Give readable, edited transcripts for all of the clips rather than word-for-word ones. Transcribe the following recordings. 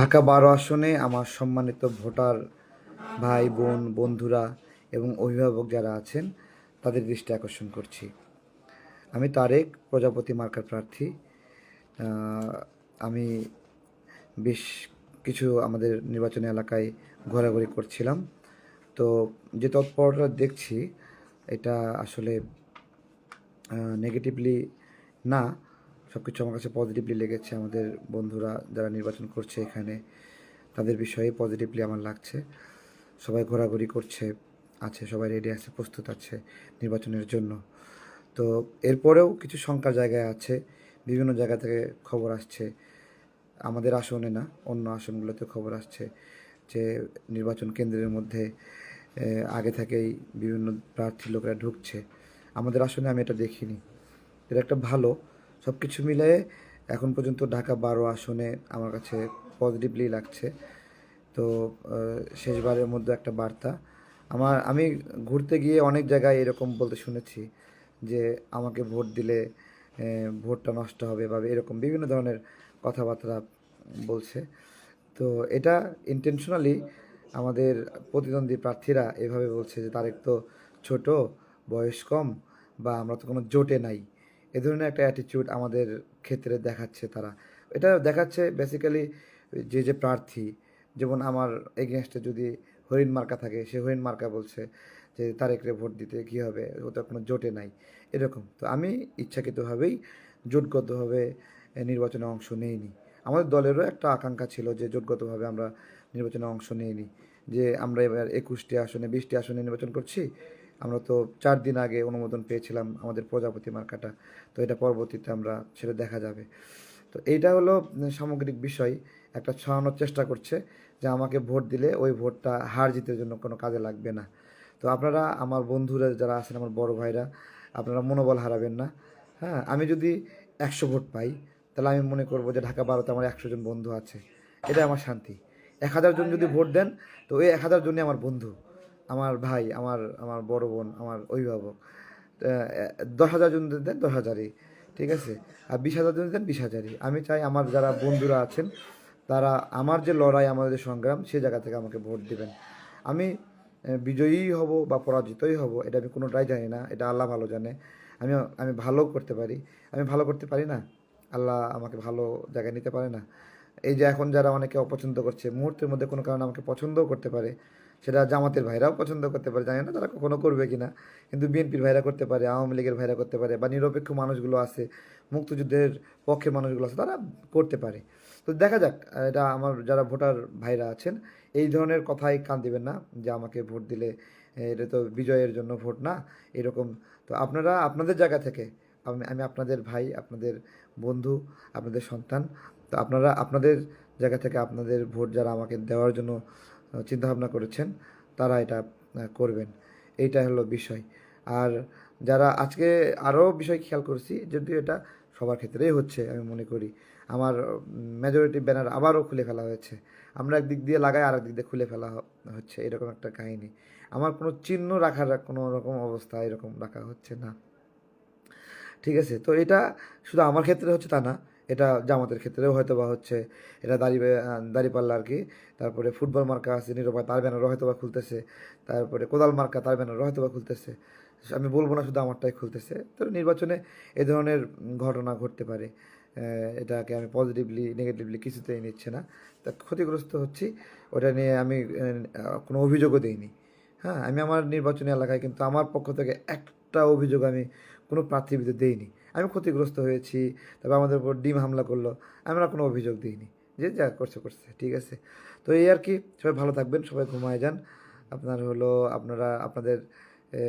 ঢাকা 12 আসনে আমার সম্মানিত ভোটার ভাই বোন বন্ধুরা এবং অভিভাবক যারা আছেন তাদের দৃষ্টি আকর্ষণ করছি। আমি তারেক, প্রজাপতি মার্কার প্রার্থী। আমি বেশ কিছু আমাদের নির্বাচনী এলাকায় ঘোরাঘুরি করছিলাম। তো যে তৎপরতা দেখছি এটা আসলে নেগেটিভলি না, সব কিছু আমার কাছে পজিটিভলি লেগেছে। আমাদের বন্ধুরা যারা নির্বাচন করছে এখানে তাদের বিষয়ে পজিটিভলি আমার লাগছে। সবাই ঘোরাঘুরি করছে, সবাই রেডি আছে, প্রস্তুত আছে নির্বাচনের জন্য। তো এরপরেও কিছু শঙ্কার জায়গায় আছে। বিভিন্ন জায়গা থেকে খবর আসছে, আমাদের আসনে না অন্য আসনগুলোতে খবর আসছে যে নির্বাচন কেন্দ্রের মধ্যে আগে থেকেই বিভিন্ন প্রার্থী লোকেরা ঢুকছে। আমাদের আসনে আমি এটা দেখিনি। এটা একটা ভালো, সব কিছু মিলিয়ে এখন পর্যন্ত ঢাকা 12 আসনে আমার কাছে পজিটিভলি লাগছে। তো শেষবারের মধ্যে একটা বার্তা আমি ঘুরতে গিয়ে অনেক জায়গায় এরকম বলতে শুনেছি যে আমাকে ভোট দিলে ভোটটা নষ্ট হবে বা এরকম বিভিন্ন ধরনের কথাবার্তা বলছে। তো এটা ইন্টেনশনালি আমাদের প্রতিদ্বন্দ্বী প্রার্থীরা এভাবে বলছে যে তারেক তো ছোট, বয়স কম, বা আমরা তো কোনো জোটে নাই, এ ধরনের একটা অ্যাটিটিউড আমাদের ক্ষেত্রে দেখাচ্ছে তারা। এটা দেখাচ্ছে বেসিক্যালি যে প্রার্থী, যেমন আমার এগেনস্টে যদি হরিণ মার্কা থাকে, সে হরিণ মার্কা বলছে যে তারেকরে ভোট দিতে কী হবে, ও তো কোনো জোটে নাই, এরকম। তো আমি ইচ্ছাকৃতভাবেই জোটগতভাবে নির্বাচনে অংশ নেইনি। আমাদের দলেরও একটা আকাঙ্ক্ষা ছিল যে জোটগতভাবে আমরা নির্বাচনে অংশ নিইনি, যে আমরা এবার 21টি আসনে 20টি আসনে নির্বাচন করছি। আমরা তো 4 দিন আগে অনুমোদন পেয়েছিলাম আমাদের প্রজাপতি মার্কাটা। তো এটা পরবর্তীতে আমরা সেটা দেখা যাবে। তো এইটা হলো সামগ্রিক বিষয়। একটা ছড়ানোর চেষ্টা করছে যে আমাকে ভোট দিলে ওই ভোটটা হার জিতের জন্য কোনো কাজে লাগবে না। তো আপনারা আমার বন্ধুরা যারা আছেন, আমার বড় ভাইরা, আপনারা মনোবল হারাবেন না। হ্যাঁ, আমি যদি 100 ভোট পাই তাহলে আমি মনে করব যে ঢাকা 12তে আমার 100 জন বন্ধু আছে, এটাই আমার শান্তি। 1000 জন যদি ভোট দেন তো ওই 1000 জনই আমার বন্ধু, আমার ভাই, আমার আমার বড় বোন, আমার অভিভাবক। 10,000 জন যদি দেন 10,000ই, ঠিক আছে। আর 20,000 জন দেন 20,000ই। আমি চাই আমার যারা বন্ধুরা আছেন তারা আমার যে লড়াই, আমাদের যে সংগ্রাম, সেই জায়গা থেকে আমাকে ভোট দেবেন। আমি বিজয়ী হব বা পরাজিতই হব এটা আমি কোনোটাই জানি না, এটা আল্লাহ ভালো জানে। আমি আমি ভালো করতে পারি, আমি ভালো করতে পারি না, আল্লাহ আমাকে ভালো জায়গায় নিতে পারে না। এই যে এখন যারা অনেকে অপছন্দ করছে, মুহূর্তের মধ্যে কোনো কারণে আমাকে পছন্দও করতে পারে, সেটা জামাতের ভাইরাও পছন্দ করতে পারে, জানি না তারা কখনো করবে কি না, কিন্তু বিএনপির ভাইরা করতে পারে, আওয়ামী লীগের ভাইরা করতে পারে, বা নিরপেক্ষ মানুষগুলো আছে, মুক্তিযুদ্ধের পক্ষের মানুষগুলো আছে, তারা করতে পারে। তো দেখা যাক, এটা আমার যারা ভোটার ভাইরা আছেন এই ধরনের কথাই কান দিবেন না যে আমাকে ভোট দিলে এটা তো বিজয়ের জন্য ভোট না, এরকম। তো আপনারা আপনাদের জায়গা থেকে, আমি আপনাদের ভাই, আপনাদের বন্ধু, আপনাদের সন্তান। তো আপনারা আপনাদের জায়গা থেকে আপনাদের ভোট যারা আমাকে দেওয়ার জন্য চিন্তাভাবনা করেছেন তারা এটা করবেন, এইটা হলো বিষয়। আর যারা আজকে আরও বিষয় খেয়াল করছি, যদিও এটা সবার ক্ষেত্রেই হচ্ছে আমি মনে করি, আমার মেজরিটি ব্যানার আবারও খুলে ফেলা হয়েছে। আমরা একদিক দিয়ে লাগাই আর একদিক দিয়ে খুলে ফেলা হচ্ছে, এরকম একটা কাহিনী। আমার কোনো চিহ্ন রাখার কোনো রকম অবস্থা এরকম রাখা হচ্ছে না, ঠিক আছে। তো এটা শুধু আমার ক্ষেত্রে হচ্ছে তা না, এটা জামাতের ক্ষেত্রেও হয়তো বা হচ্ছে। এটা দাঁড়িপাল্লা আর কি। তারপরে ফুটবল মার্কা আছে নিরূপায়, তার ব্যানারও হয়তো বা খুলতেছে। তারপরে কোদাল মার্কা, তার ব্যানারও হয়তো বা খুলতেছে। আমি বলবো না শুধু আমারটাই খুলতেছে। তো নির্বাচনে এ ধরনের ঘটনা ঘটতে পারে। এটাকে আমি পজিটিভলি নেগেটিভলি কিছুতেই নিচ্ছে না। তা ক্ষতিগ্রস্ত হচ্ছি, ওটা নিয়ে আমি কোনো অভিযোগও দিইনি। হ্যাঁ, আমি আমার নির্বাচনী এলাকায় কিন্তু আমার পক্ষ থেকে একটা অভিযোগ আমি কোনো প্রার্থীর বিরুদ্ধে দেইনি। আমি ক্ষতিগ্রস্ত হয়েছি, তারপর আমাদের উপর ডিম হামলা করলো, আমরা কোনো অভিযোগ দিইনি। যে যা করছে করছে, ঠিক আছে। তো এই আর কি, সবাই ভালো থাকবেন, সবাই ঘুমায় যান। আপনারা আপনাদের এ,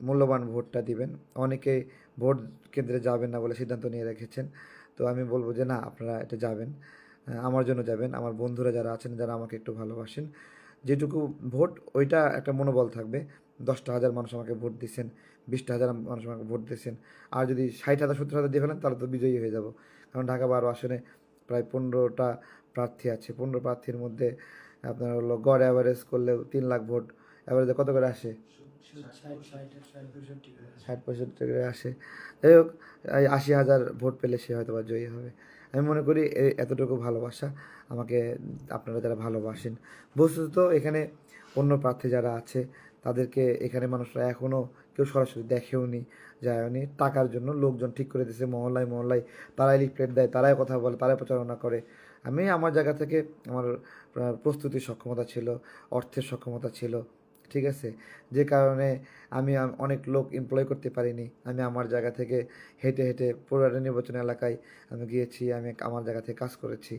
মূল্যবান ভোটটা দিবেন। অনেকে ভোট কেন্দ্রে যাবেন না বলে সিদ্ধান্ত নিয়ে রেখেছেন। তো আমি বলবো যে না, আপনারা এটা যাবেন, আমার জন্য যাবেন, আমার বন্ধুরা যারা আছেন, যারা আমাকে একটু ভালোবাসেন, যেটুকু ভোট ওইটা একটা মনোবল থাকবে। 10টা হাজার মানুষ আমাকে ভোট দিচ্ছেন, 20টা হাজার মানুষ আমাকে ভোট দিচ্ছেন, আর যদি 60,000 70,000 দিয়ে ফেলেন তাহলে তো বিজয়ী হয়ে যাব। কারণ ঢাকা 12 আসনে প্রায় 15টা প্রার্থী আছে। 15 প্রার্থীর মধ্যে আপনার হলো গড় অ্যাভারেজ করলেও 3 লাখ ভোট, অ্যাভারেজে কত করে আসে? 60-65 করে আসে। যাই হোক, এই 80,000 ভোট পেলে সে হয়তো বা জয়ী হবে। আমি মনে করি এতটুকু ভালোবাসা আমাকে আপনারা যারা ভালোবাসেন, বস্তুত এখানে অন্য প্রার্থী যারা আছে তাদেরকে এখানে মানুষরা এখনও কেউ সরাসরি দেখেওনি, যায়নি। টাকার জন্য লোকজন ঠিক করে দিয়েছে মহল্লায় মহল্লায়, তারাই লিফলেট দেয়, তারাই কথা বলে, তারাই প্রচারণা করে। আমি আমার জায়গা থেকে আমার প্রস্তুতির সক্ষমতা ছিল, অর্থের সক্ষমতা ছিল, ঠিক আছে, যে কারণে আমি অনেক লোক এমপ্লয় করতে পারিনি। আমি আমার জায়গা থেকে হেঁটে হেঁটে পুরো নির্বাচন এলাকায় আমি গিয়েছি, আমি আমার জায়গা থেকে কাজ করেছি,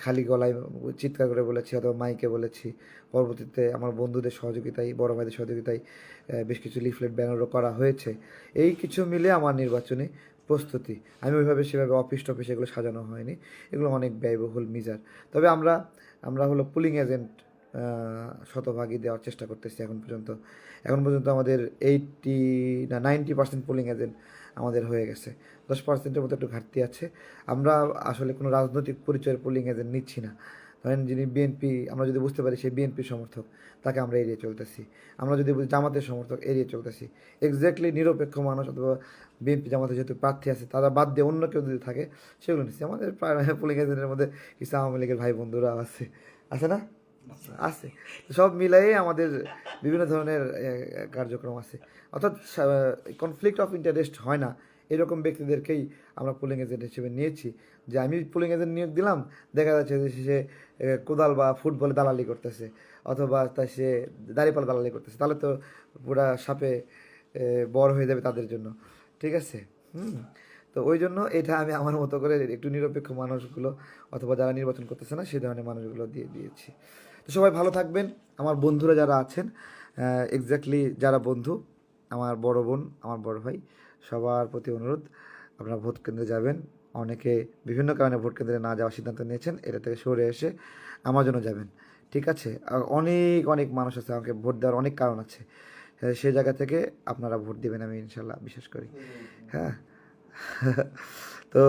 খালি গলায় চিৎকার করে বলেছি অথবা মাইকে বলেছি। পরবর্তীতে আমার বন্ধুদের সহযোগিতায়, বড় ভাইদের সহযোগিতায় বেশ কিছু লিফলেট ব্যানারও করা হয়েছে। এই কিছু মিলে আমার নির্বাচনী প্রস্তুতি। আমি ওইভাবে সেভাবে অফিস টফিস এগুলো সাজানো হয়নি, এগুলো অনেক ব্যয়বহুল মিজার। তবে আমরা হলো পুলিং এজেন্ট শতভাগই দেওয়ার চেষ্টা করতেছি এখন পর্যন্ত আমাদের 90% পুলিং এজেন্ট আমাদের হয়ে গেছে। 10%-এর মতো একটু ঘাটতি আছে। আমরা আসলে কোনো রাজনৈতিক পরিচয়ের পুলিং এজেন্ট নিচ্ছি না। ধরেন যিনি বিএনপি, আমরা যদি বুঝতে পারি সে বিএনপির সমর্থক, তাকে আমরা এড়িয়ে চলতেছি। আমরা যদি বুঝি জামাতের সমর্থক, এড়িয়ে চলতেছি। এক্স্যাক্টলি নিরপেক্ষ মানুষ অথবা বিএনপি জামাতের যেহেতু প্রার্থী আছে তারা বাদ দিয়ে অন্য কেউ যদি থাকে সেগুলো নিচ্ছি। আমাদের প্রায় পুলিং এজেন্টের মধ্যে কিছু আওয়ামী লীগের ভাই বন্ধুরা আছে না? আছে। সব মিলাই আমাদের বিভিন্ন ধরনের কার্যক্রম আছে। অর্থাৎ কনফ্লিক্ট অফ ইন্টারেস্ট হয় না, এরকম ব্যক্তিদেরকেই আমরা পুলিং এজেন্ট হিসেবে নিয়েছি। যে আমি পুলিং এজেন্ট নিয়োগ দিলাম, দেখা যাচ্ছে যে সে কোদাল বা ফুটবলে দালালি করতেছে, অথবা সে দাঁড়িপাল্লা দালালি করতেছে, তাহলে তো পুরা সাপে বর হয়ে যাবে তাদের জন্য, ঠিক আছে? তো ওই জন্য এটা আমি আমার মতো করে একটু নিরপেক্ষ মানুষগুলো অথবা যারা নির্বাচন করতেছে না সেই ধরনের মানুষগুলো দিয়ে দিয়েছি। তো সবাই ভালো থাকবেন। আমার বন্ধুরা যারা আছেন, এক্স্যাক্টলি যারা বন্ধু, আমার বড় বোন, আমার বড় ভাই, সবার প্রতি অনুরোধ, আপনারা ভোট কেন্দ্রে যাবেন। অনেকে বিভিন্ন কারণে ভোট কেন্দ্রে না যাওয়ার সিদ্ধান্ত নিয়েছেন, এটা থেকে সরে এসে আমার জন্য যাবেন, ঠিক আছে? আর অনেক অনেক মানুষ আছে, আমাকে ভোট দেওয়ার অনেক কারণ আছে, সেই জায়গা থেকে আপনারা ভোট দেবেন আমি ইনশাল্লাহ বিশ্বাস করি। হ্যাঁ। তো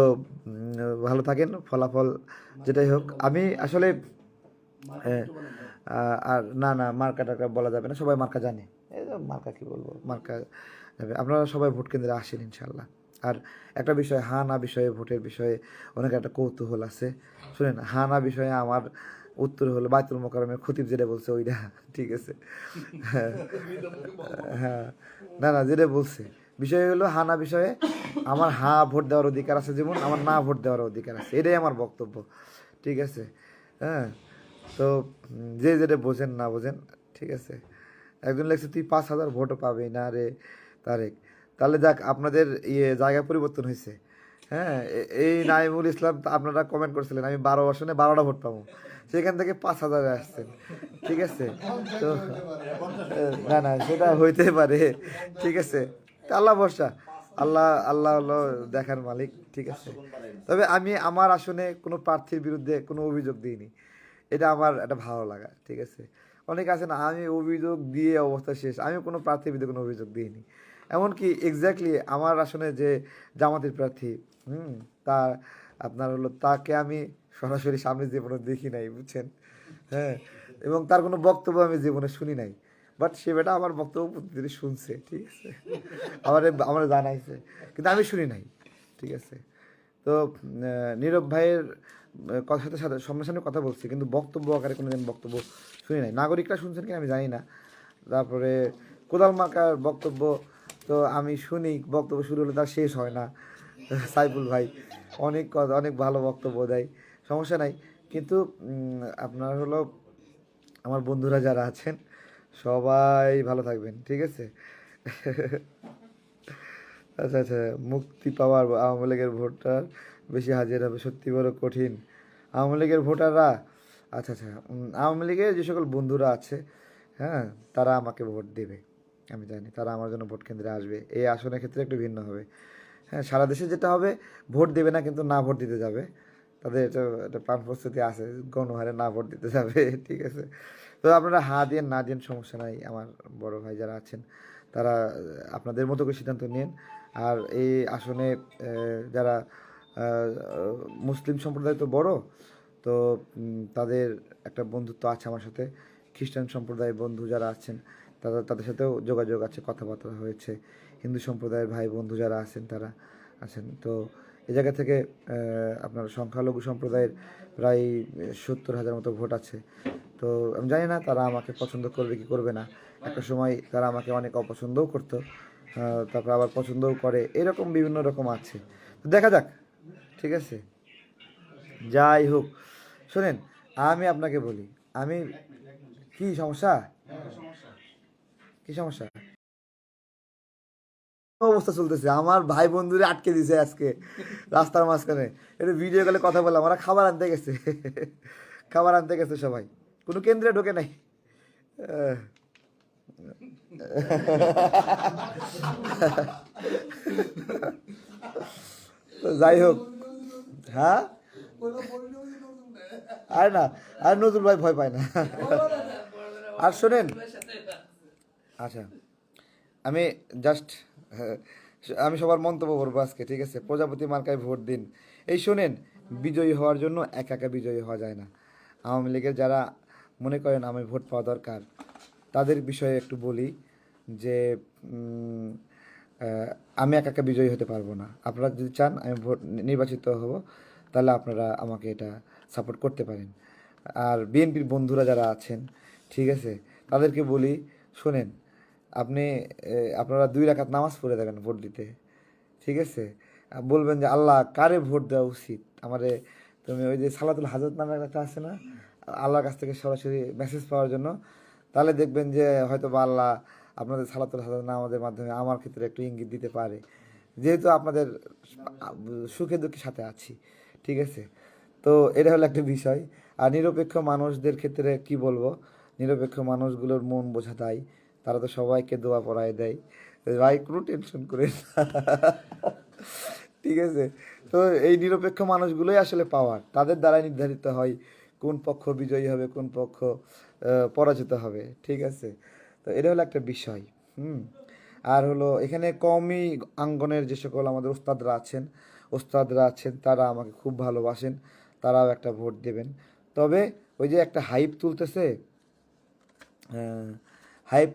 ভালো থাকেন, ফলাফল যেটাই হোক। আমি আসলে আর না মার্কা টার্কা বলা যাবে না, সবাই মার্কা জানে। এই মার্কা কী বলবো, মার্কা যাবে। আপনারা সবাই ভোট কেন্দ্রে আসেন ইনশাল্লাহ। আর একটা বিষয়, হা না বিষয়ে, ভোটের বিষয়ে অনেক একটা কৌতূহল আছে। শুনেন, হা না বিষয়ে আমার উত্তর হলো বাইতুল মোকাররমের খতিব যেটা বলছে ওইটা, ঠিক আছে? হ্যাঁ, না যেটা বলছে বিষয় হলো হা না বিষয়ে আমার ভোট দেওয়ার অধিকার আছে, যেমন আমার না ভোট দেওয়ার অধিকার আছে, এটাই আমার বক্তব্য, ঠিক আছে? হ্যাঁ, তো যে যেটা বোঝেন না বোঝেন, ঠিক আছে? একজন লেগছে তুই 5,000 ভোটও পাবি না রে তারেক, তাহলে যাক আপনাদের জায়গা পরিবর্তন হয়েছে। হ্যাঁ, এই নাইমুল ইসলাম আপনারা কমেন্ট করছিলেন আমি 12 আসনে 12টা ভোট পাবো, সেখান থেকে 5,000 আসছেন, ঠিক আছে? তো না সেটা হইতে পারে, ঠিক আছে? আল্লাহ ভরসা, আল্লাহ হলো দেখার মালিক, ঠিক আছে? তবে আমি আমার আসনে কোনো প্রার্থীর বিরুদ্ধে কোনো অভিযোগ দিইনি, এটা আমার একটা ভালো লাগা, ঠিক আছে? অনেকে আছে না, আমি অভিযোগ দিয়ে অবস্থা শেষ, আমি কোনো প্রার্থীর বিরুদ্ধে কোনো অভিযোগ দিইনি। এমনকি এক্স্যাক্টলি আমার আসনে যে জামাতের প্রার্থী, তা আপনার হলো তাকে আমি সরাসরি সামনে জীবনে দেখি নাই, বুঝছেন? হ্যাঁ, এবং তার কোনো বক্তব্য আমি জীবনে শুনি নাই, বাট সে বেটা আমার বক্তব্য প্রতিদিন শুনছে, ঠিক আছে? আমার জানাইছে, কিন্তু আমি শুনি নাই, ঠিক আছে? তো নীরব ভাইয়ের কথার সাথে সামনাসামনি কথা বলছি, কিন্তু বক্তব্য আকারে কোনোদিন বক্তব্য শুনি নাই। নাগরিকরা শুনছেন কি আমি জানি না। তারপরে কোদাল মার্কার বক্তব্য তো আমি শুনি, বক্তব্য শুরু হলে তার শেষ হয় না। সাইফুল ভাই অনেক ভালো বক্তব্য দেয়, সমস্যা নাই। কিন্তু আপনার হলো আমার বন্ধুরা যারা আছেন সবাই ভালো থাকবেন, ঠিক আছে? আচ্ছা, মুক্তি পাওয়ার আওয়ামী লীগের ভোটার বেশি হাজির হবে, সত্যি বড় কঠিন। আওয়ামী লীগের ভোটাররা, আচ্ছা, আওয়ামী লীগের যে সকল বন্ধুরা আছে, হ্যাঁ, তারা আমাকে ভোট দেবে, আমি জানি তারা আমার জন্য ভোট কেন্দ্রে আসবে। এই আসনের ক্ষেত্রে একটু ভিন্ন হবে। হ্যাঁ, সারা দেশে যেটা হবে, ভোট দেবে না কিন্তু না ভোট দিতে যাবে, তাদের এটা প্রাণ প্রস্তুতি আছে, গণহারে না ভোট দিতে যাবে, ঠিক আছে? তো আপনারা দিয়ে না দেন, সমস্যা নাই। আমার বড় ভাই যারা আছেন তারা আপনাদের মতো করে সিদ্ধান্ত নিন। আর এই আসনে যারা মুসলিম সম্প্রদায় তো বড়, তো তাদের একটা বন্ধুত্ব আছে আমার সাথে। খ্রিস্টান সম্প্রদায়ের বন্ধু যারা আছেন তাদের সাথেও যোগাযোগ আছে, কথাবার্তা হয়েছে। হিন্দু সম্প্রদায়ের ভাই বন্ধু যারা আছেন তারা আছেন। তো এই জায়গা থেকে আপনার সংখ্যালঘু সম্প্রদায়ের প্রায় 70,000 মতো ভোট আছে। তো আমি জানি না তারা আমাকে পছন্দ করবে কি করবে না। একটা সময় তারা আমাকে অনেক অপছন্দও করতো, তারপর আবার পছন্দও করে, এরকম বিভিন্ন রকম আছে। তো দেখা যাক, ঠিক আছে, যাই হোক। শোনেন, আমি আপনাকে বলি, আমি কি সমস্যা, কি সমস্যা অবস্থা চলতেছে, আমার ভাই বন্ধুরে আটকে দিছে আজকে রাস্তার মাঝখানে। এটা ভিডিও কলে কথা বললাম, ওরা খাবার আনতে গেছে খাবার আনতে গেছে সবাই, কোনো কেন্দ্রে ঢোকে নাই। আহ, তো যাই হোক, হ্যাঁ, আর না, আর নজরুল ভাই ভয় পায় না। আর শোনেন, আচ্ছা, আমি জাস্ট, আমি সবার মন্তব্য করবো আজকে, ঠিক আছে। প্রজাপতি মার্কায় ভোট দিন। এই শোনেন, বিজয়ী হওয়ার জন্য একা একা বিজয়ী হওয়া যায় না। আওয়ামী লীগের যারা মনে করেন আমি ভোট পাওয়া দরকার, তাদের বিষয়ে একটু বলি যে আমি একা একা বিজয়ী হতে পারবো না। আপনারা যদি চান আমি ভোট নির্বাচিত হব, তাহলে আপনারা আমাকে এটা সাপোর্ট করতে পারেন। আর বিএনপির বন্ধুরা যারা আছেন, ঠিক আছে, তাদেরকে বলি, শোনেন, আপনি আপনারা 2 রাকাত নামাজ পড়ে দেবেন ভোট দিতে, ঠিক আছে। বলবেন যে আল্লাহ কারে ভোট দেওয়া উচিত আমারে, তুমি ওই যে সালাতুল হাজত নামে একটা আছে না, আল্লাহর কাছ থেকে সরাসরি মেসেজ পাওয়ার জন্য, তাহলে দেখবেন যে হয়তো বা আল্লাহ আপনাদের সালাতুল হাজত নামাজের মাধ্যমে আমার ক্ষেত্রে একটু ইঙ্গিত দিতে পারে, যেহেতু আপনাদের সুখে দুঃখের সাথে আছি, ঠিক আছে। তো এটা হলো একটা বিষয়। আর নিরপেক্ষ মানুষদের ক্ষেত্রে কি বলবো, নিরপেক্ষ মানুষগুলোর মন বোঝা দায়, তারা তো সবাইকে দোয়া পড়ায় দেয়, ভাই কোনো টেনশন করে না ঠিক আছে। তো এই নিরপেক্ষ মানুষগুলোই আসলে পাওয়ার, তাদের দ্বারাই নির্ধারিত হয় কোন পক্ষ বিজয়ী হবে, কোন পক্ষ পরাজিত হবে, ঠিক আছে। তো এটা হলো একটা বিষয়। হুম। আর হলো এখানে কওমি আঙ্গনের যে সকল আমাদের ওস্তাদরা আছেন তারা আমাকে খুব ভালোবাসেন, তারাও একটা ভোট দেবেন। তবে ওই যে একটা হাইপ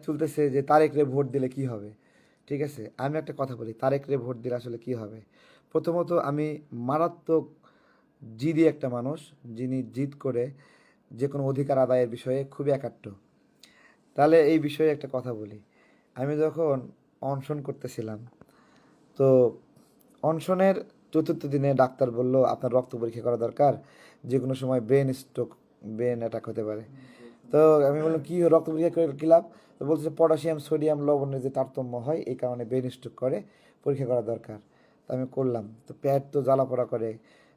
তুলতেছে যে তারেক রে ভোট দিলে কি হবে, ঠিক আছে। আমি একটা কথা বলি, তারেক রে ভোট দিলে আসলে কি হবে। প্রথমত, আমি মারাত্মক জিদি একটা মানুষ, যিনি জিদ করে যে কোনো অধিকার আদায়ের বিষয়ে খুবই একাট্ট। তাহলে এই বিষয়ে একটা কথা বলি, আমি যখন অনশন করতেছিলাম, তো অনশনের চতুর্থ দিনে ডাক্তার বলল আপনার রক্ত পরীক্ষা করা দরকার, যে কোনো সময় ব্রেন অ্যাটাক হতে পারে। তো আমি বললাম কি রক্ত পরীক্ষা করে কী লাভ, তো বলছে পটাশিয়াম সোডিয়াম লবণের যে তারতম্য হয় এই কারণে ব্রেন স্ট্রোক করে, পরীক্ষা করা দরকার। তো আমি করলাম, তো পেট তো জ্বালা পোড়া করে,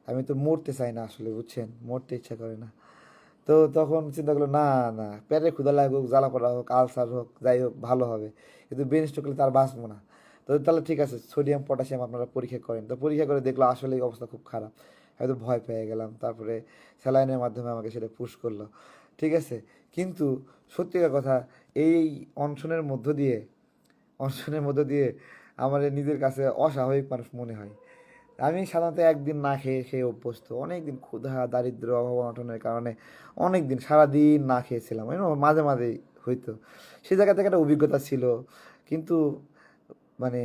আমি তো মরতে চাই না আসলে, বুঝছেন, মরতে ইচ্ছা করে না। তো তখন চিন্তা করলো না, না, পেটে ক্ষুধা লাগুক, জ্বালা পোড়া হোক, আলসার হোক, যাই হোক, ভালো হবে, কিন্তু ব্রেন স্ট্রোক হলে তার বাঁচবো না। তো তাহলে ঠিক আছে, সোডিয়াম পটাশিয়াম আপনারা পরীক্ষা করেন। তো পরীক্ষা করে দেখলো আসলেই অবস্থা খুব খারাপ। হয়তো ভয় পেয়ে গেলাম, তারপরে স্যালাইনের মাধ্যমে আমাকে সেটা পুশ করলো, ঠিক আছে। কিন্তু সত্যিকার কথা, এই অনশনের মধ্য দিয়ে অনশনের মধ্য দিয়ে আমার নিজের কাছে অস্বাভাবিক মানুষ মনে হয়। আমি সাধারণত একদিন না খেয়ে খেয়ে অভ্যস্ত, অনেক দিন ক্ষুধা দারিদ্র অভাব অনটনের কারণে অনেক দিন সারাদিন না খেয়েছিলাম, মাঝে মাঝেই হইতো। সে জায়গা থেকে একটা অভিজ্ঞতা ছিল। কিন্তু মানে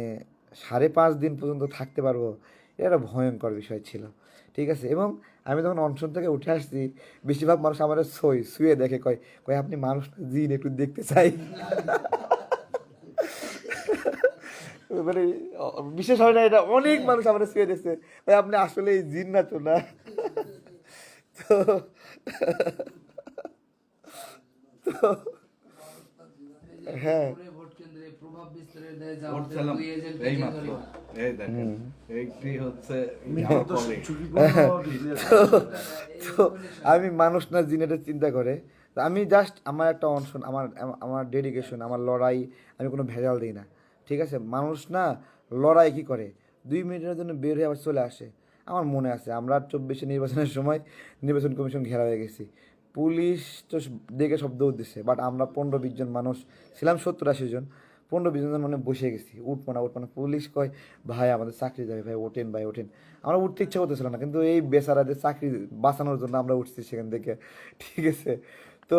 5.5 দিন পর্যন্ত থাকতে পারবো, এটা একটা ভয়ঙ্কর বিষয় ছিল, ঠিক আছে। এবং আমি যখন অনশন থেকে উঠে আসছি, বেশিরভাগ মানুষ আমার শুয়ে দেখে, কয় কয় আপনি মানুষ না জিন, একটু দেখতে চাই মানে বিশেষ হয় না এটা, অনেক মানুষ আমার শুয়ে দেখছে, ভাই আপনি আসলে এই জিন না তো না তো তো হ্যাঁ, উঠছিলাম এই মাত্র, এই দেখেন, এইটি হচ্ছে তো আমি মানুষ না জিন এটা চিন্তা করে, তো আমি জাস্ট আমার একটা অনশন, আমার আমার ডেডিকেশন, আমার লড়াই, আমি কোনো ভেজাল দিই না, ঠিক আছে। মানুষ না লড়াই কি করে, 2 মিনিটের জন্য বের হয়ে আবার চলে আসে। আমার মনে আছে আমরা 24-এ নির্বাচনের সময় নির্বাচন কমিশন ঘেরা হয়ে গেছি, পুলিশ তো দেখে সব দৌড় দিচ্ছে, বাট আমরা 15-20 জন মানুষ ছিলাম, 70-80 জন, 15-20 জন মানে বসে গেছি, উঠবো না উঠবো না। পুলিশ কয় ভাই আমাদের চাকরি যাবে, ভাই ওঠেন, ভাই ওঠেন। আমরা উঠতে ইচ্ছা করতেছিল না, কিন্তু এই বেচারাদের চাকরি বাঁচানোর জন্য আমরা উঠছি সেখান থেকে, ঠিক আছে। তো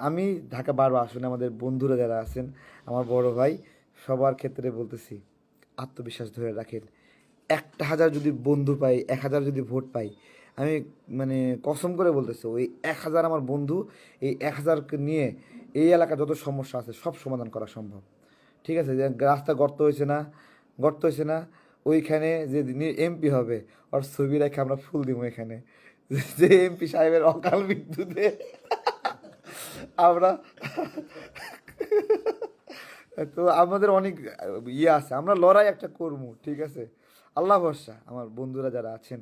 আমি ঢাকা বারবার আসলে আমাদের বন্ধুরা যারা আছেন, আমার বড় ভাই, সবার ক্ষেত্রে বলতেছি আত্মবিশ্বাস ধরে রাখেন, 1,000 যদি বন্ধু পাই, 1,000 যদি ভোট পাই, আমি মানে কসম করে বলতেছি ওই 1,000 আমার বন্ধু, এই 1,000কে নিয়ে এই এলাকার যত সমস্যা আছে সব সমাধান করা সম্ভব। ঠিক আছে, যে রাস্তা গর্ত হয়েছে না, ওইখানে যে এমপি হবে ওর ছবি রেখে আমরা ফুল দিব এখানে, যে এমপি সাহেবের অকাল মৃত্যুতে আমরা তো আমাদের অনেক ইয়ে আছে, আমরা লড়াই একটা করবো। ঠিক আছে, আল্লাহ ভরসা আমার বন্ধুরা যারা আছেন,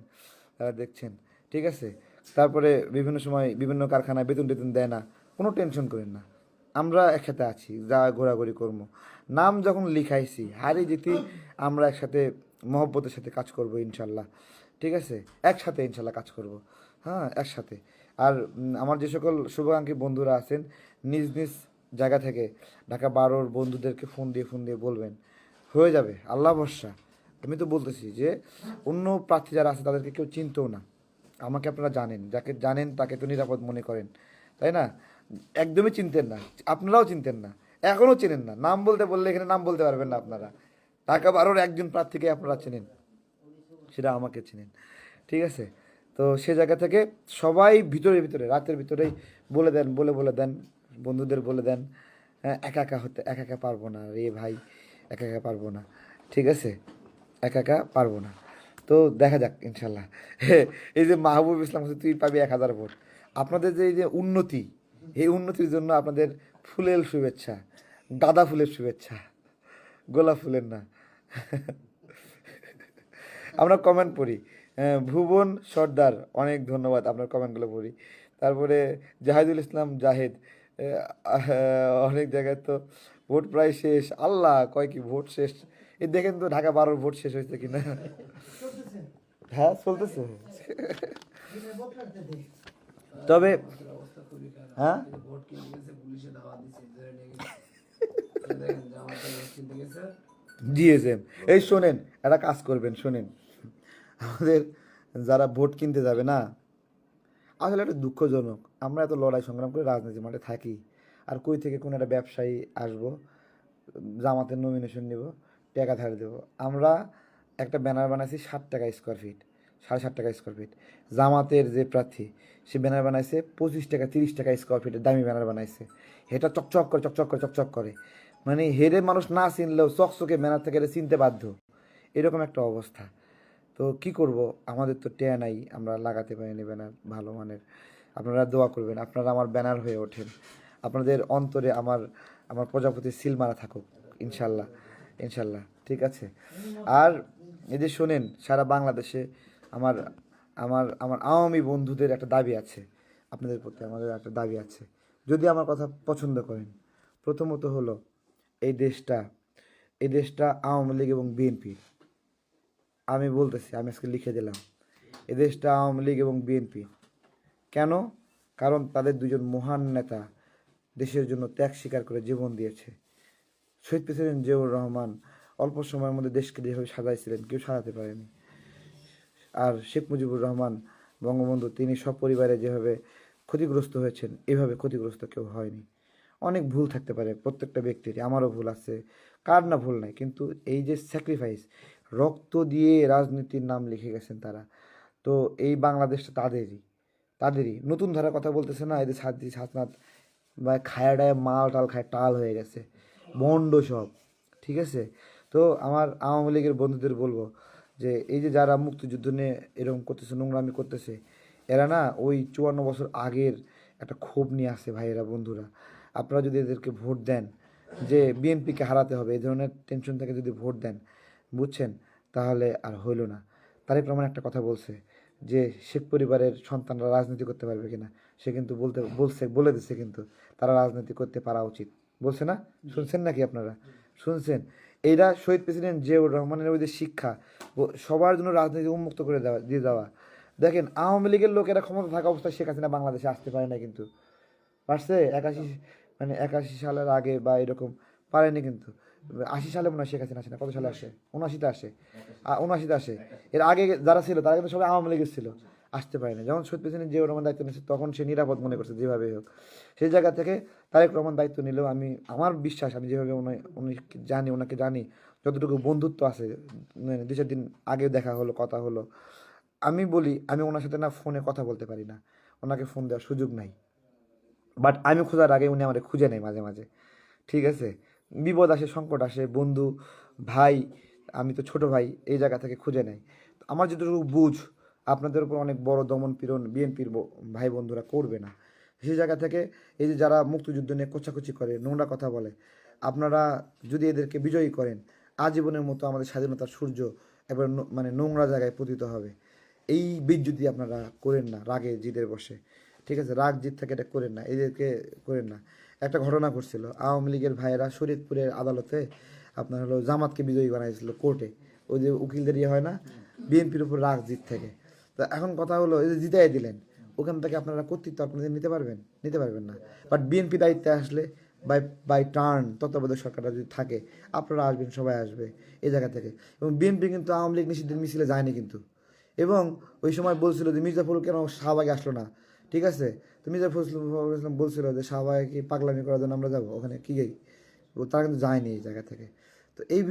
যারা দেখছেন। ঠিক আছে, তারপরে বিভিন্ন সময় বিভিন্ন কারখানায় বেতন টেতন দেয় না, কোনো টেনশন করেন না, আমরা একসাথে আছি, যা ঘোরাঘুরি করবো। নাম যখন লিখাইছি হারি জিতি আমরা একসাথে মহব্বতের সাথে কাজ করব ইনশাল্লাহ। ঠিক আছে, একসাথে ইনশাল্লাহ কাজ করব। হ্যাঁ, একসাথে। আর আমার যে সকল শুভাকাঙ্ক্ষী বন্ধুরা আছেন, নিজ নিজ জায়গা থেকে ঢাকা 12 বন্ধুদেরকে ফোন দিয়ে বলবেন, হয়ে যাবে, আল্লাহ ভরসা। আমি তো বলতেছি যে অন্য প্রার্থী যারা আছে তাদেরকে কেউ চিনতেও না, আমাকে আপনারা জানেন, যাকে জানেন তাকে তো নিরাপদ মনে করেন, তাই না? একদমই চিনতেন না, আপনারাও চিনতেন না, এখনও চেনেন না। নাম বলতে বললে এখানে নাম বলতে পারবেন না আপনারা। ঢাকা 12 একজন প্রার্থীকে আপনারা চেনেন, সেটা আমাকে চেনেন। ঠিক আছে, তো সে জায়গা থেকে সবাই ভিতরে রাতের ভিতরেই বলে দেন, বন্ধুদের বলে দেন, হ্যাঁ, একা একা পারবো না রে ভাই, একা একা পারবো না। ঠিক আছে, একা একা পারবো না। তো দেখা যাক ইনশাল্লাহ। এই যে মাহবুব ইসলাম হোসেন, তুই পাবি 1,000 ভোট। আপনাদের যে এই যে উন্নতি, এই উন্নতির জন্য আপনাদের ফুলের শুভেচ্ছা, গাঁদা ফুলের শুভেচ্ছা, গোলাপ ফুলের না। আমরা কমেন্ট পড়ি। ভুবন সর্দার, অনেক ধন্যবাদ, আপনার কমেন্টগুলো পড়ি। তারপরে জাহিদুল ইসলাম জাহেদ, অনেক জায়গায় তো ভোট প্রায় শেষ, আল্লাহ কয় কি ভোট শেষ, এই দেখেন তো ঢাকা 12 ভোট শেষ হয়েছে কিনা। হ্যাঁ, চলতেছে। তবে হ্যাঁ, জিএসএম, এই শোনেন, একটা কাজ করবেন, শোনেন, আমাদের যারা ভোট কিনতে যাবে না, আসলে একটা দুঃখজনক, আমরা এত লড়াই সংগ্রাম করে রাজনীতি মাঠে থাকি, আর কই থেকে কোনো একটা ব্যবসায়ী আসবো, জামাতের নমিনেশন নিব, টাকা ধার দেবো। আমরা একটা ব্যানার বানাইছি 60 টাকা স্কোয়ার ফিট, 7.5 টাকা স্কোয়ার ফিট। জামাতের যে প্রার্থী সে ব্যানার বানাইছে 25 টাকা 30 টাকা স্কোয়ার ফিটের দামি ব্যানার বানাইছে। এটা চকচক করে, মানে হেরে মানুষ না চিনলেও চকচকে ব্যানার থেকে এটা চিনতে বাধ্য, এরকম একটা অবস্থা। তো কি করব, আমাদের তো টেয়া নাই, আমরা লাগাতে পারিনি ব্যানার ভালো মানের। আপনারা দোয়া করবেন, আপনারা আমার ব্যানার হয়ে ওঠেন, আপনাদের অন্তরে আমার আমার প্রজাপতির সিল মারা থাকুক ইনশাল্লাহ, ইনশাল্লাহ। ঠিক আছে, আর এই যে শোনেন, সারা বাংলাদেশে আমার আমার আমার আওয়ামী বন্ধুদের একটা দাবি আছে, আপনাদের প্রতি আমাদের একটা দাবি আছে, যদি আমার কথা পছন্দ করেন। প্রথমত হলো, এই দেশটা আওয়ামী লীগ এবং বিএনপির। আমি বলতেছি, আমি আজকে লিখে দিলাম, এ দেশটা আওয়ামী লীগ এবং বিএনপি। কেন? কারণ তাদের দুজন মহান নেতা দেশের জন্য ত্যাগ স্বীকার করে জীবন দিয়েছে। শহীদ প্রেসিডেন্ট জিয়াউর রহমান অল্প সময়ের মধ্যে দেশকে যেভাবে সাজাইছিলেন কেউ সাজাতে পারেনি। আর শেখ মুজিবুর রহমান বঙ্গবন্ধু, তিনি সপরিবারে যেভাবে ক্ষতিগ্রস্ত হয়েছেন, এভাবে ক্ষতিগ্রস্ত কেউ হয়নি। অনেক ভুল থাকতে পারে প্রত্যেকটা ব্যক্তির, আমারও ভুল আছে, কার না ভুল নাই, কিন্তু এই যে স্যাক্রিফাইস, রক্ত দিয়ে রাজনীতির নাম লিখে গেছেন তারা, তো এই বাংলাদেশটা তাদেরই নতুন ধারা কথা বলতেছে না, এদের সাথী সাথনাথ বা খায়াডায় মাল টাল খায় টাল হয়ে গেছে, ভণ্ড সব। ঠিক আছে, তো আমার আওয়ামী লীগের বন্ধুদের বলবো যে এই যে যারা মুক্তিযুদ্ধ নিয়ে এরকম করতেছে, নোংরামি করতেছে, এরা না ওই 54 বছর আগের একটা ক্ষোভ নিয়ে আসে ভাইয়েরা, বন্ধুরা। আপনারা যদি এদেরকে ভোট দেন, যে বিএনপিকে হারাতে হবে এই ধরনের টেনশন থেকে যদি ভোট দেন, বুঝছেন, তাহলে আর হইল না। তারেক রহমান একটা কথা বলছে যে শেখ পরিবারের সন্তানরা রাজনীতি করতে পারবে কিনা, সে কিন্তু বলে দিচ্ছে, কিন্তু তারা রাজনীতি করতে পারা উচিত বলছে না, শুনছেন নাকি আপনারা? শুনছেন? এইটা শহীদ প্রেসিডেন্ট জিয়াউর রহমানের ওই যে শিক্ষা, সবার জন্য রাজনীতি উন্মুক্ত করে দেওয়া। দেখেন, আওয়ামী লীগের লোকেরা ক্ষমতা থাকা অবস্থায় শেখ হাসিনা বাংলাদেশে আসতে পারে না, কিন্তু পারছে 81 সালের আগে বা এরকম পারেনি, কিন্তু 80 সালে মনে হয় শেখ হাসিনা আসে না, কত সালে আসে, 79-তে আসে, 79-তে আসে। এর আগে যারা ছিল তারা কিন্তু সবাই আওয়ামী লীগের ছিল, আসতে পারেনি। যখন শহীদ প্রেসিডেন্ট জিয়াউর রহমান দায়িত্ব নিয়েছে তখন সে নিরাপদ মনে করছে যেভাবেই হোক। সেই জায়গা থেকে তারেক রহমান দায়িত্ব নিলেও আমার বিশ্বাস, আমি যেভাবে উনি ওনাকে জানি, যতটুকু বন্ধুত্ব আছে, মানে 2-4 দিন আগে দেখা হলো, কথা হলো, আমি বলি আমি ওনার সাথে না ফোনে কথা বলতে পারি না, ওনাকে ফোন দেওয়ার সুযোগ নাই, বাট আমি খোঁজার আগে উনি আমাকে খুঁজে নেয় মাঝে মাঝে। ঠিক আছে, বিপদ আসে, সংকট আসে, বন্ধু, ভাই, আমি তো ছোট ভাই, এই জায়গা থেকে খুঁজে নেয়। তো আমার যেটুকু বুঝ, আপনাদের উপর অনেক বড় দমন পীড়ন বিএনপির ভাই বন্ধুরা করবে না। সেই জায়গা থেকে এই যে যারা মুক্তিযুদ্ধ নিয়ে কোচাকুচি করে, নোংরা কথা বলে, আপনারা যদি এদেরকে বিজয়ী করেন, আজীবনের মতো আমাদের স্বাধীনতার সূর্য এবার মানে নোংরা জায়গায় পতিত হবে। এই বিদ্যুৎই আপনারা করেন না রাগে জিদের বসে। ঠিক আছে, রাগ জিদ থেকে এটা করেন না, এদেরকে করেন না। একটা ঘটনা ঘটছিল, আওয়ামী লীগের ভাইয়েরা শরীয়তপুরের আদালতে আপনার হলো জামাতকে বিজয়ী বানাইছিল কোর্টে, ওই যে উকিলদের ইয়ে হয় না, বিএনপির উপর রাগ জিদ থেকে। তো এখন কথা হলো, এই যে জিতাই দিলেন, ওখান থেকে আপনারা কর্তৃত্ব আপনাদের নিতে পারবেন? নিতে পারবেন না। বাট বিএনপি দায়িত্বে আসলে বাই বাই টার্ন তত্ত্বাবধায়ক সরকারটা যদি থাকে, আপনারা আসবেন, সবাই আসবে এই জায়গা থেকে। এবং বিএনপি কিন্তু আওয়ামী লীগ নিষিদ্ধের মিছিলে যায়নি কিন্তু। এবং ওই সময় বলছিল যে মির্জা ফখরুল কেন শাহবাগে আসলো না, ঠিক আছে, তো মির্জা ফখরুল ইসলাম বলছিল যে শাহবাগে কি পাগলামি করার জন্য আমরা যাবো ওখানে, কি গাই, তারা কিন্তু যায়নি এই জায়গা থেকে। তো এই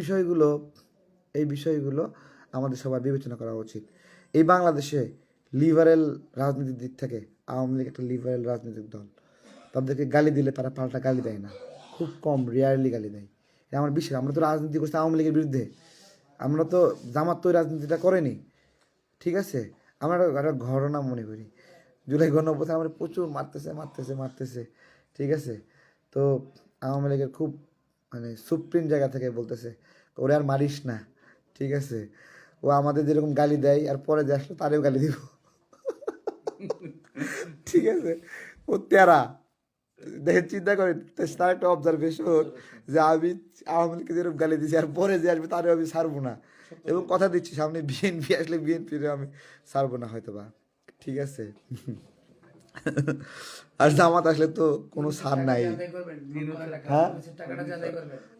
বিষয়গুলো আমাদের সবার বিবেচনা করা উচিত। এই বাংলাদেশে লিবারেল রাজনীতির দিক থেকে আওয়ামী লীগ একটা লিবারেল রাজনৈতিক দল। তাদেরকে গালি দিলে তারা পাল্টা গালি দেয় না, খুব কম, রেয়ারলি গালি দেয়। এটা আমার বিশ্বাস। আমরা তো রাজনীতি করছি আওয়ামী লীগের বিরুদ্ধে, আমরা তো জামাত তো ওই রাজনীতিটা করেনি। ঠিক আছে, আমরা একটা ঘটনা মনে করি, জুলাই গণঅভ্যুত্থানে আমরা প্রচুর মারতেছে। ঠিক আছে, তো আওয়ামী লীগের খুব মানে সুপ্রিম জায়গা থেকে বলতেছে ওরে আর মারিস না। ঠিক আছে, ও আমাদের যেরকম গালি দেয় আর পরে যে আসলো তারেও গালি দিব। ঠিক আছে, ও তেরা, দেখে চিন্তা করেন, তার একটা অবজারভেশন যে আমি আওয়ামী লীগকে যেরকম গালি দিচ্ছি আর পরে যে আসবে তারেও আমি ছাড়বো না। এবং কথা দিচ্ছি সামনে বিএনপি আসলে বিএনপির আমি ছাড়বো না হয়তো বা। ঠিক আছে, আর জামাত আসলে তো কোনো ছাড় নাই। হ্যাঁ,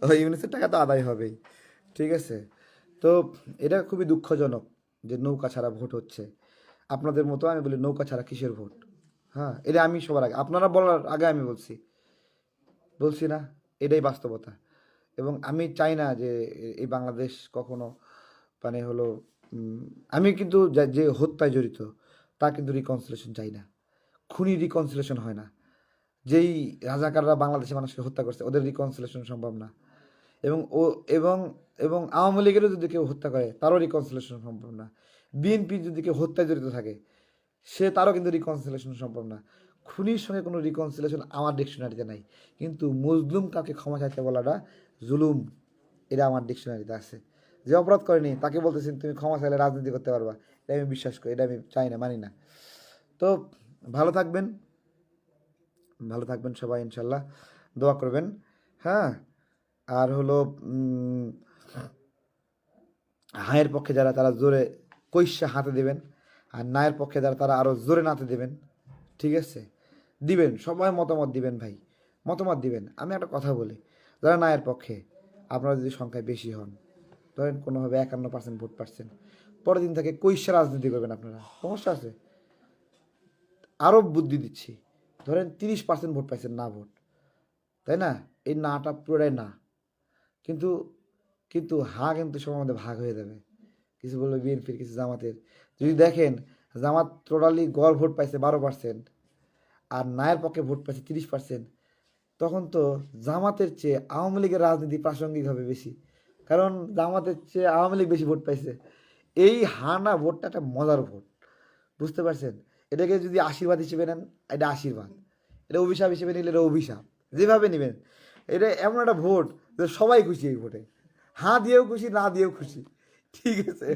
ওই ইউনিসের টাকা তো আদায় হবেই। ঠিক আছে, তো এটা খুবই দুঃখজনক যে নৌকা ছাড়া ভোট হচ্ছে। আপনাদের মতো আমি বলি নৌকা ছাড়া কিসের ভোট? হ্যাঁ, এটা আমি সবার আগে, আপনারা বলার আগে আমি বলছি না, এটাই বাস্তবতা। এবং আমি চাই না যে এই বাংলাদেশ কখনো মানে হলো আমি কিন্তু যে হত্যায় জড়িত তা কিন্তু রিকনসিলেশন চাই না। খুনি রিকনসিলেশন হয় না। যেই রাজাকাররা বাংলাদেশের মানুষকে হত্যা করছে ওদের রিকনসিলেশন সম্ভব না। এবং ও এবং এবং আওয়ামী লীগেরও যদি কেউ হত্যা করে তারও রিকনসিলেশন সম্ভব না। বিএনপি যদি কেউ হত্যায় জড়িত থাকে তারও কিন্তু রিকনসিলেশন সম্ভব না। খুনির সঙ্গে কোনো রিকনসিলেশন আমার ডিকশনারিতে নাই, কিন্তু মজলুম কাউকে ক্ষমা চাইতে বলাটা জুলুম, এটা আমার ডিকশনারিতে আছে। যে অপরাধ করেনি তাকে বলতেছেন তুমি ক্ষমা চাইলে রাজনীতি করতে পারবা, এটা আমি বিশ্বাস করি, এটা আমি চাই না, মানি না। তো ভালো থাকবেন সবাই, ইনশাল্লাহ দোয়া করবেন। হ্যাঁ, আর হলো হায়ের পক্ষে যারা তারা জোরে কৈশা হাতে দেবেন, আর নায়ের পক্ষে যারা তারা আরও জোরে নাতে দেবেন। ঠিক আছে, দিবেন, সবাই মতামত দিবেন ভাই, মতামত দিবেন। আমি একটা কথা বলি, যারা নায়ের পক্ষে আপনারা যদি সংখ্যায় বেশি হন, ধরেন কোনোভাবে 51% ভোট পাচ্ছেন, পরের দিন থেকে কৈশা রাজনীতি করবেন আপনারা, সমস্যা আছে? আরও বুদ্ধি দিচ্ছি, ধরেন 30% ভোট পাইছেন না ভোট, তাই না, এই নাটা পুরোটাই না, কিন্তু কিন্তু কিন্তু সবার মধ্যে ভাগ হয়ে যাবে। কিছু বলবে বিএনপির, কিছু জামাতের। যদি দেখেন জামাত টোটালি গড় ভোট পাইছে 12% আর নায়ের পক্ষে ভোট পাইছে 30%, তখন তো জামাতের চেয়ে আওয়ামী লীগের রাজনীতি প্রাসঙ্গিক হবে বেশি, কারণ জামাতের চেয়ে আওয়ামী লীগ বেশি ভোট পাইছে। এই হানা ভোটটা একটা মজার ভোট, বুঝতে পারছেন? এটাকে যদি আশীর্বাদ হিসেবে নেন এটা আশীর্বাদ, এটা অভিশাপ হিসেবে নিলে এটা অভিশাপ, যেভাবে নেবেন। এটা এমন একটা ভোট যে সবাই খুশি এই ভোটে, হাঁ দিয়েও খুশি, না দিয়েও খুশি। ঠিক আছে,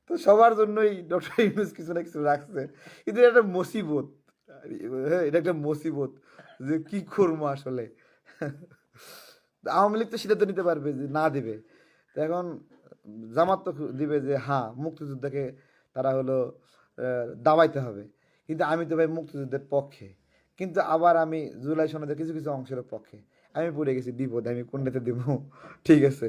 তো সবার জন্যই ডক্টর ইউনূস কিছু না কিছু রাখছে, কিন্তু এটা একটা মুসিবত। হ্যাঁ, এটা একটা মুসিবত যে কি করবো আসলে। আওয়ামী লীগ তো সিদ্ধান্ত নিতে পারবে যে না দিবে, তো এখন জামাত তো দিবে যে হ্যাঁ মুক্তিযোদ্ধাকে তারা হলো দাবাইতে হবে। কিন্তু আমি তো ভাই মুক্তিযুদ্ধের পক্ষে, কিন্তু আবার আমি জুলাই সনদের কিছু কিছু অংশের পক্ষে। আমি পড়ে গেছি বিপদে, আমি কোনটাতে দিব? ঠিক আছে,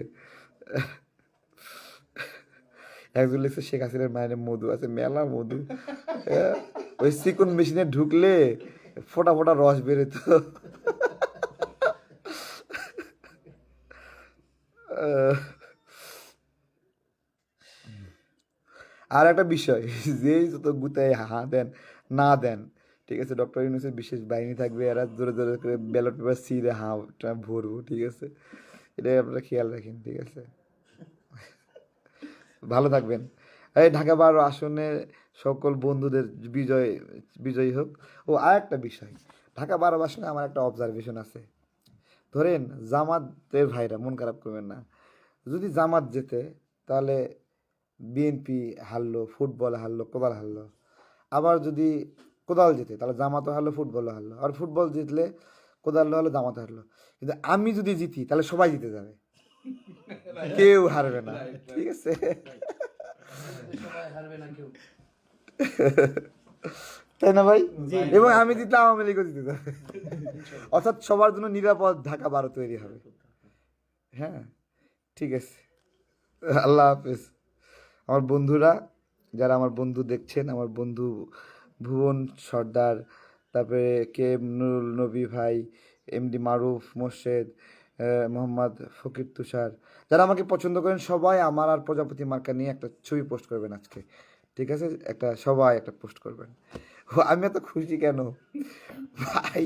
একজন লিখছে শেখ হাসিনার মায়ের মধু আছে, মেলা মধু। ওই চিকন মেশিনে ঢুকলে ফোটা ফোটা রস বেরোতো। আর একটা বিষয়, যেই যত গুতায় হা দেন না দেন, ঠিক আছে, ডক্টর ইউনূসের বিশেষ বাহিনী থাকবে, এরা জোরে জোরে করে ব্যালট পেপার ছিঁড়ে হাটা ভরবো, ঠিক আছে, এটাই আপনারা খেয়াল রাখেন, ঠিক আছে। ভালো থাকবেন। এই ঢাকা 12 আসনে সকল বন্ধুদের বিজয়ী হোক। ও আর একটা বিষয়, ঢাকা 12 আসনে আমার একটা অবজারভেশন আছে। ধরেন জামাতের ভাইরা মন খারাপ করবেন না, যদি জামাত জেতে তাহলে বিএনপি হারলো, ফুটবল হারলো, কোদাল হারলো। আবার যদি কোদাল জেতে তাহলে জামাতও হারলো, ফুটবলও হারলো। আর ফুটবল জিতলে কোদাল হলো, জামাত হারলো। কিন্তু আমি যদি জিতি তাহলে সবাই জিতে যাবে, কেউ হারবে না, ঠিক আছে। তাই না ভাই? এবং আমি জিতলে আওয়ামী লীগও জিতে যাবে। অর্থাৎ সবার জন্য নিরাপদ ঢাকা 12 তৈরি হবে। হ্যাঁ, ঠিক আছে, আল্লাহ হাফেজ। আমার বন্ধুরা, যারা আমার বন্ধু দেখছেন, আমার বন্ধু ভুবন সর্দার, তারপরে কে এম নুরুল নবী ভাই, এমডি মারুফ মোর্শেদ, মোহাম্মদ ফকির তুষার, যারা আমাকে পছন্দ করেন, সবাই আমার আর প্রজাপতি মার্কা নিয়ে একটা ছবি পোস্ট করবেন আজকে, ঠিক আছে, একটা সবাই একটা পোস্ট করবেন। ও, আমি এত খুশি কেন ভাই,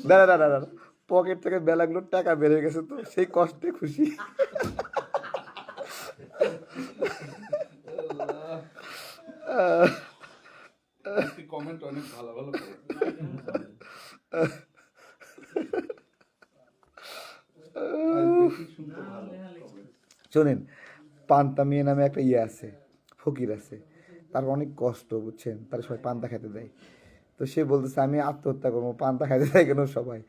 দাঁড়া দাঁড়া দাঁড়া, পকেট থেকে বেলাগুলো টাকা বেড়ে গেছে, তো সেই কষ্টে খুশি। কমেন্ট অনেক ভালো ভালো করে। শোনেন, পান্তা মেয়ে নামে একটা ইয়ে আছে, ফকির আছে, তার অনেক কষ্ট, বুঝছেন, তার সবাই পান্তা খেতে দেয়। তো সে বলতেছে আমি আত্মহত্যা করবো, পান্তা খাইতে দেয় কেন সবাই।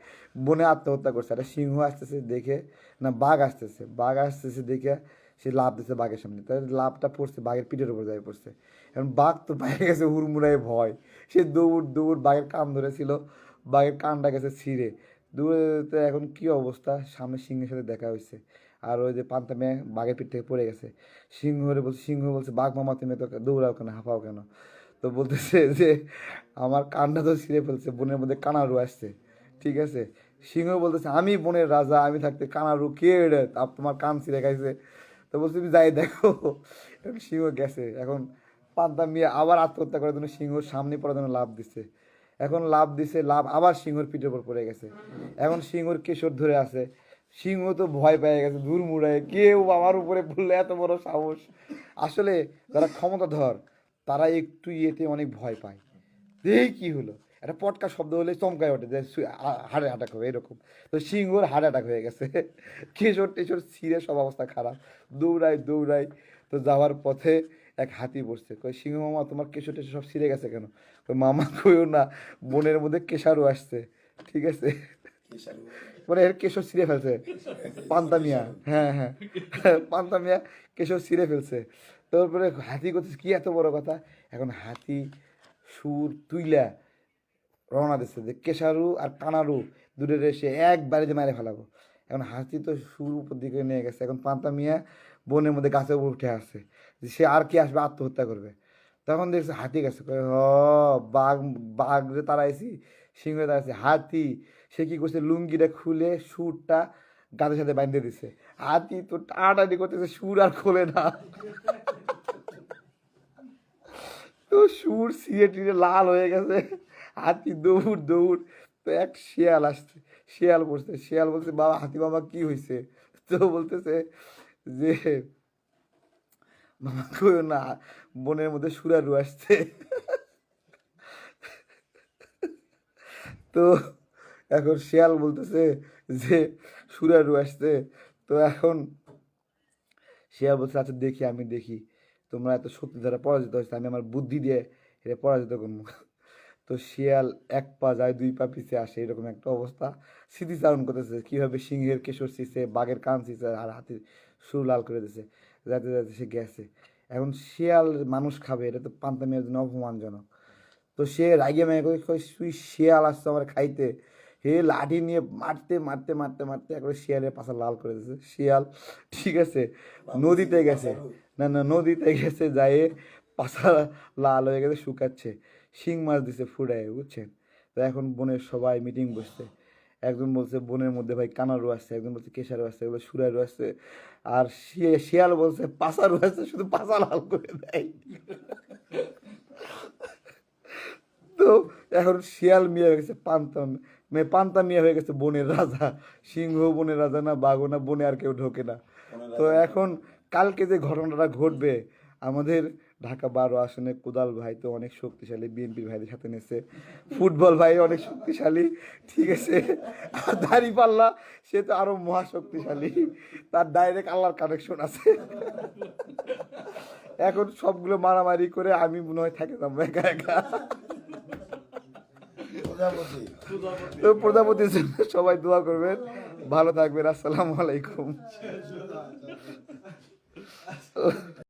বনে আত্মহত্যা করছে, একটা সিংহ আসতেছে দেখে, না বাঘ আসতেছে দেখে সে লাভ দিচ্ছে বাঘের সামনে, তার লাভটা পড়ছে বাঘের পিঠের উপর যায় পড়ছে। এখন বাঘ তো পায়ে গেছে হুড়মুড়ায় ভয়, সে দৌড় দৌড় বাঘের কান ধরেছিল, বাঘের কানটা গেছে ছিঁড়ে দৌড়ে দৌড়তে, এখন কী অবস্থা, সামনে সিংহের সাথে দেখা হয়েছে। আর ওই যে পান্তা মেয়ে বাঘের পিঠ থেকে পড়ে গেছে। সিংহ বলছে বাঘ মামা তুমি তো দৌড়াও কেন, হাঁপাও কেন। তো বলতেছে যে আমার কানটা তো ছিঁড়ে ফেলছে, বনের মধ্যে কানারু আসছে, ঠিক আছে। সিংহ বলতেছে আমি বনের রাজা, আমি থাকতে কানারু কে রে, তোমার কান ছিঁড়ে খাইছে। তো বলছে তুমি যাই দেখো। এখন সিংহ গেছে, এখন পান্তা মিয়া আবার আত্মহত্যা করার জন্য সিংহর সামনে পড়ার জন্য লাভ দিছে। এখন লাভ দিছে, লাভ আবার সিংহর পিঠের উপর পড়ে গেছে। এখন সিংহর কেশর ধরে আছে, সিংহ তো ভয় পেয়ে গেছে, দূর মুড়ায় কেউ আমার উপরে পড়লে এত বড় সাহস। আসলে যারা ক্ষমতাধর তারা একটু ইয়েতে অনেক ভয় পায়। এই কি হলো, একটা পটকা শব্দ হলে চমকায় ওঠে যে হার্ট অ্যাটাক হবে এরকম। তো সিংহর হার্ট অ্যাটাক হয়ে গেছে, কেশর টেশর ছিঁড়ে সব অবস্থা খারাপ, দৌড়াই। তো যাওয়ার পথে এক হাতি বসছে, কই সিংহ মামা তোমার কেশর টেশর সব ছিঁড়ে গেছে কেন। কই মামা কইও না, বনের মধ্যে কেশারু আসছে, ঠিক আছে, মানে এর কেশর ছিঁড়ে ফেলছে পান্তা মিয়া, হ্যাঁ, পান্তা মিয়া কেশর ছিঁড়ে ফেলছে। তারপরে হাতি করতেছে কি এত বড় কথা। এখন হাতি সুর তুইলা রওনা দিচ্ছে যে কেশারু আর কানারু দূরে এসে একবারে যে মেরে ফেলাবো। এখন হাতি তো সুর উপর দিকে নিয়ে গেছে, এখন পান্তা মিয়া বনের মধ্যে গাছের উপর উঠে আসছে, যে সে আর কি আসবে, আত্মহত্যা করবে। তখন দেখছে হাতি গেছে, কয় হ বাঘ, বাঘ যে তাড়াইছি, সিংহ তাড়াইছি, হাতি সে কি করছে লুঙ্গিটা খুলে সুরটা গাছের সাথে বাঁধতে দিছে। হাতি তো টানাটানি করতেছে, সুর আর খোলে না। তো সুর ছিঁড়ে টিড়ে লাল হয়ে গেছে, হাতি দৌড়। তো এক শিয়াল আসছে, শিয়াল বলছে, শিয়াল বলছে বাবা হাতি বাবা কি হয়েছে। তো বলতেছে যে মামা কইও না, বনের মধ্যে সুরারু আসছে। তো এখন শিয়াল বলতেছে যে সুরারু আসছে। তো এখন শিয়াল বলছে আচ্ছা দেখি, আমি দেখি তোমরা এত শক্তি দ্বারা পরাজিত হয়েছে, আমি আমার বুদ্ধি দিয়ে এটা পরাজিত করবো। তো শিয়াল এক পা যায়, দুই পা পিছিয়ে আসে, এরকম একটা অবস্থা। স্মৃতিচারণ করতেছে কীভাবে সিংহের কেশর ছিঁচে, বাঘের কান ছিঁচে, আর হাতির সুর লাল করে দিছে, যাতে যাতে সে গেছে। এখন শিয়াল মানুষ খাবে, এটা তো পান্তা মেয়ের জন্য অপমানজনক। তো সে রাগে মেয়ে কই তুই শিয়াল আসছে আমার খাইতে, হে লাঠি নিয়ে মারতে একবার শিয়ালের পাশা লাল করে দিয়েছে শিয়াল, ঠিক আছে। নদীতে গেছে, না নদীতে গেছে, যায় পাশা লাল হয়ে গেছে, শুকাচ্ছে। শিং মাছ দিছে ফুড়ায়, বুঝছেন। তো এখন বনের সবাই মিটিং বসছে, একজন বলছে বনের মধ্যে ভাই কানারু আসছে, একজন বলছে কেশারু আসছে, এগুলো সুরারু আসছে, আর শিয়াল বলছে পাসারু আসছে, শুধু পাসা লাল করে দেয়। তো এখন শিয়াল মিয়া হয়ে গেছে পান্তা, মানে পান্তা মিয়া হয়ে গেছে বনের রাজা। সিংহ বনের রাজা না, বাঘও না, বনে আর কেউ ঢোকে না। তো এখন কালকে যে ঘটনাটা ঘটবে, আমাদের ঢাকা 12 আসনে কোদাল ভাই তো অনেক শক্তিশালী, বিএনপির ভাইদের সাথে নেছে। ফুটবল ভাই অনেক শক্তিশালী, ঠিক আছে। আর দাঁড়িপাল্লা সে তো আরো মহা শক্তিশালী, তার ডাইরেক্ট আল্লাহর কানেকশন আছে। এখন সবগুলো মারামারি করে আমি মনে হয় থাকে যাবো একা একা। তো প্রজাপতির জন্য সবাই দোয়া করবেন, ভালো থাকবেন, আসসালামু আলাইকুম।